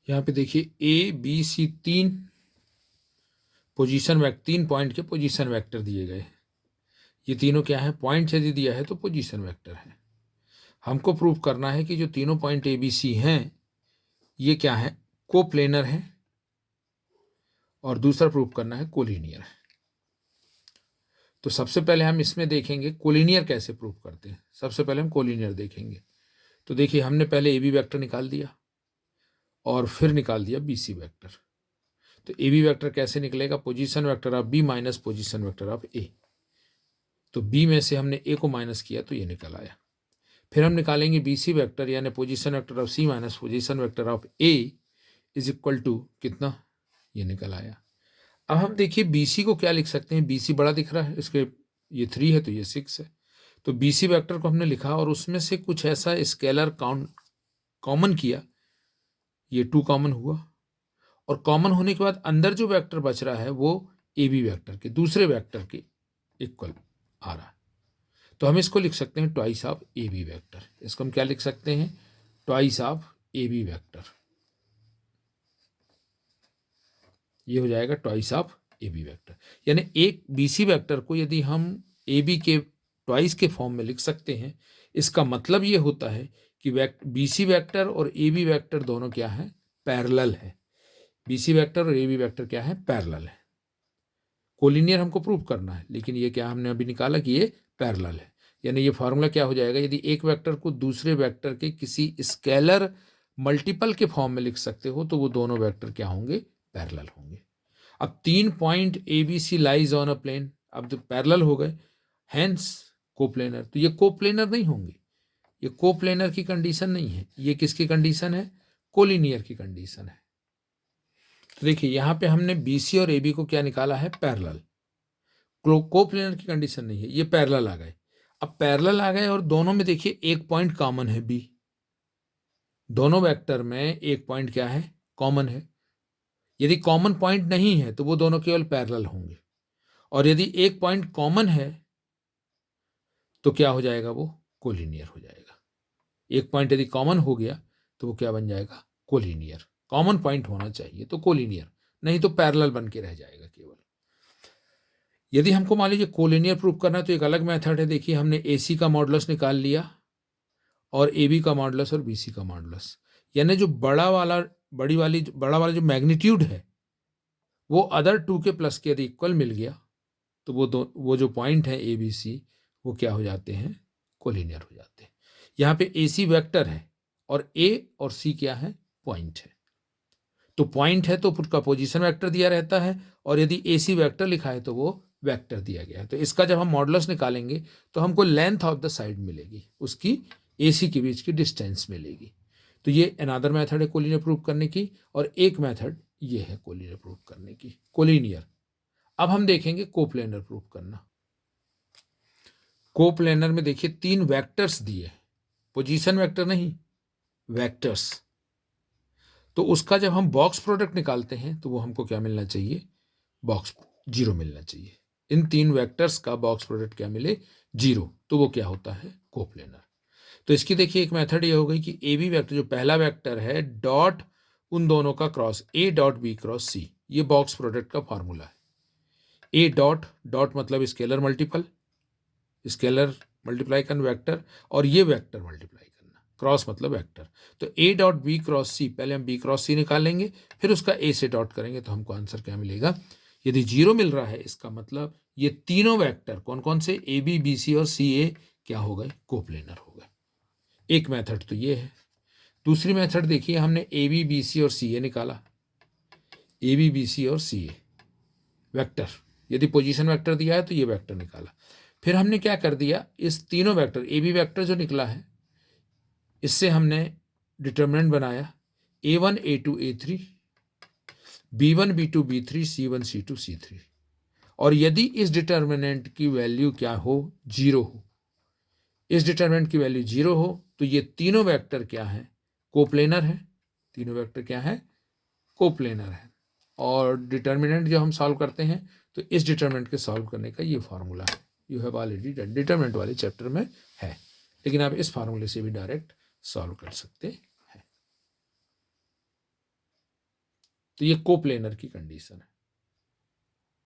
यहाँ पे देखिए ए बी सी तीन पॉइंट के पोजीशन वेक्टर दिए गए। ये तीनों क्या है, पॉइंट यदि दिया है तो पोजीशन वेक्टर है। हमको प्रूव करना है कि जो तीनों पॉइंट ए बी सी हैं ये क्या है, कोप्लेनर है, और दूसरा प्रूव करना है कोलिनियर है। तो सबसे पहले हम इसमें देखेंगे कोलिनियर कैसे प्रूव करते हैं। सबसे पहले हम कोलिनियर देखेंगे। तो देखिए हमने पहले ए बी वैक्टर निकाल दिया और फिर निकाल दिया बी सी वैक्टर। तो ए बी वैक्टर कैसे निकलेगा, position vector of B minus position vector of A. तो बी में से हमने ए को माइनस किया तो ये निकल आया। फिर हम निकालेंगे बी सी वैक्टर यानी position vector of C minus position vector of A is equal to कितना, ये निकल आया। अब हम देखिए बी सी को क्या लिख सकते हैं, बी सी बड़ा दिख रहा है, इसके ये 3 है तो ये 6 है। तो बी सी वैक्टर को हमने लिखा और उसमें से कुछ ऐसा स्केलर काउंट कॉमन किया, ये 2 कॉमन हुआ, और कॉमन होने के बाद अंदर जो वेक्टर बच रहा है वो ए बी वैक्टर के दूसरे वेक्टर के इक्वल आ रहा है। तो हम इसको लिख सकते हैं twice of A B vector. इसको हम क्या लिख सकते हैं, twice of A B vector. ये हो जाएगा twice of A B vector. यानी एक बी सी वैक्टर को यदि हम ए बी के ट्वाइस के फॉर्म में लिख सकते हैं, इसका मतलब ये होता है कि बी सी वैक्टर और ए बी वैक्टर दोनों क्या है, पैरेलल है। बी सी वैक्टर और ए बी वैक्टर क्या है, पैरेलल है। कोलिनियर हमको प्रूव करना है, लेकिन ये क्या हमने अभी निकाला कि ये पैरेलल है। यानी ये फॉर्मूला क्या हो जाएगा, यदि एक वेक्टर को दूसरे वेक्टर के किसी स्केलर मल्टीपल के फॉर्म में लिख सकते हो तो वो दोनों वेक्टर क्या होंगे, पैरेलल होंगे। अब 3 point A B C lies on a plane, अब तो पैरेलल हो गए, हैंस कोप्लेनर। तो ये कोप्लेनर नहीं होंगे, ये कोप्लेनर की कंडीशन नहीं है, ये किसकी कंडीशन है, कोलिनियर की कंडीशन है। तो देखिए यहाँ पे हमने बी सी और ए बी को क्या निकाला है, पैरेलल। कोप्लेनर की कंडीशन नहीं है, ये पैरेलल आ गए। अब पैरेलल आ गए और दोनों में देखिए एक पॉइंट कॉमन है बी, दोनों वेक्टर में एक पॉइंट क्या है, कॉमन है। यदि कॉमन पॉइंट नहीं है तो वो दोनों केवल पैरेलल होंगे, और यदि एक पॉइंट कॉमन है तो क्या हो जाएगा, वो कोलिनियर हो जाएगा। एक पॉइंट यदि कॉमन हो गया तो वो क्या बन जाएगा, कोलिनियर। कॉमन पॉइंट होना चाहिए तो कोलिनियर, नहीं तो पैरेलल बन के रह जाएगा केवल। यदि हमको मान लीजिए कोलिनियर प्रूफ करना है तो एक अलग मेथड है। देखिए हमने ए सी का मॉडुलस निकाल लिया और ए बी का मॉडुलस और बी सी का मॉडुलस, यानी जो बड़ा वाला जो मैग्नीट्यूड है वो अदर 2 के प्लस के यदि इक्वल मिल गया तो वो जो पॉइंट है ए बी सी वो क्या हो जाते हैं, कोलिनियर हो जाते हैं। यहाँ पे ए सी वैक्टर है और ए और सी क्या है, पॉइंट है। तो पॉइंट है तो उसका पोजीशन वेक्टर दिया रहता है, और यदि ए सी वैक्टर लिखा है तो वो वेक्टर दिया गया है। तो इसका जब हम मॉडुलस निकालेंगे तो हमको लेंथ ऑफ द साइड मिलेगी, उसकी ए सी के बीच की डिस्टेंस मिलेगी। तो ये अनदर मेथड है कोलिनियर प्रूव करने की, और एक मेथड ये है कोलिनियर प्रूव करने की, कोलिनियर। अब हम देखेंगे कोप्लेनर प्रूव करना। कोप्लेनर में देखिए 3 वेक्टर्स दिए, पोजीशन वेक्टर नहीं, वेक्टर्स। तो उसका जब हम बॉक्स प्रोडक्ट निकालते हैं तो वो हमको क्या मिलना चाहिए, बॉक्स 0 मिलना चाहिए। इन 3 वेक्टर्स का बॉक्स प्रोडक्ट क्या मिले, 0, तो वो क्या होता है, कोप्लेनर। तो इसकी देखिए एक मेथड ये हो गई कि ए बी वैक्टर जो पहला वेक्टर है डॉट उन दोनों का cross, A dot B cross C, ये बॉक्स प्रोडक्ट का फॉर्मूला है। ए डॉट, डॉट मतलब स्केलर मल्टीपल, स्केलर मल्टीप्लाई करना वेक्टर, और ये वेक्टर मल्टीप्लाई करना, क्रॉस मतलब वेक्टर। तो A dot B cross C, पहले हम बी क्रॉस सी निकालेंगे फिर उसका ए से डॉट करेंगे तो हमको आंसर क्या मिलेगा, यदि 0 मिल रहा है इसका मतलब ये तीनों वेक्टर कौन कौन से, ए बी बी सी और सी ए क्या हो गए, कोप्लेनर हो गए। एक मेथड तो ये है। दूसरी मेथड देखिए हमने ए बी बी सी और सी ए निकाला, ए बी बी सी और सी ए वेक्टर, यदि पोजीशन वेक्टर दिया है तो ये वेक्टर निकाला। फिर हमने क्या कर दिया, इस तीनों वेक्टर ए बी वेक्टर जो निकला है इससे हमने डिटर्मिनेंट बनाया a1 a2 a3 b1 b2 b3 c1 c2 c3, और यदि इस डिटर्मिनेंट की वैल्यू क्या हो, 0 हो, इस डिटर्मिनेंट की वैल्यू 0 हो तो ये तीनों वेक्टर क्या है, कोप्लेनर है। तीनों वेक्टर क्या है, कोप्लेनर है। और डिटर्मिनेंट जो हम सॉल्व करते हैं तो इस डिटर्मिनेंट के सॉल्व करने का ये फार्मूला है, you have already done, determinant वाले चैप्टर में है, लेकिन आप इस फार्मूले से भी डायरेक्ट सॉल्व कर सकते हैं। तो ये कोप्लेनर की कंडीशन है।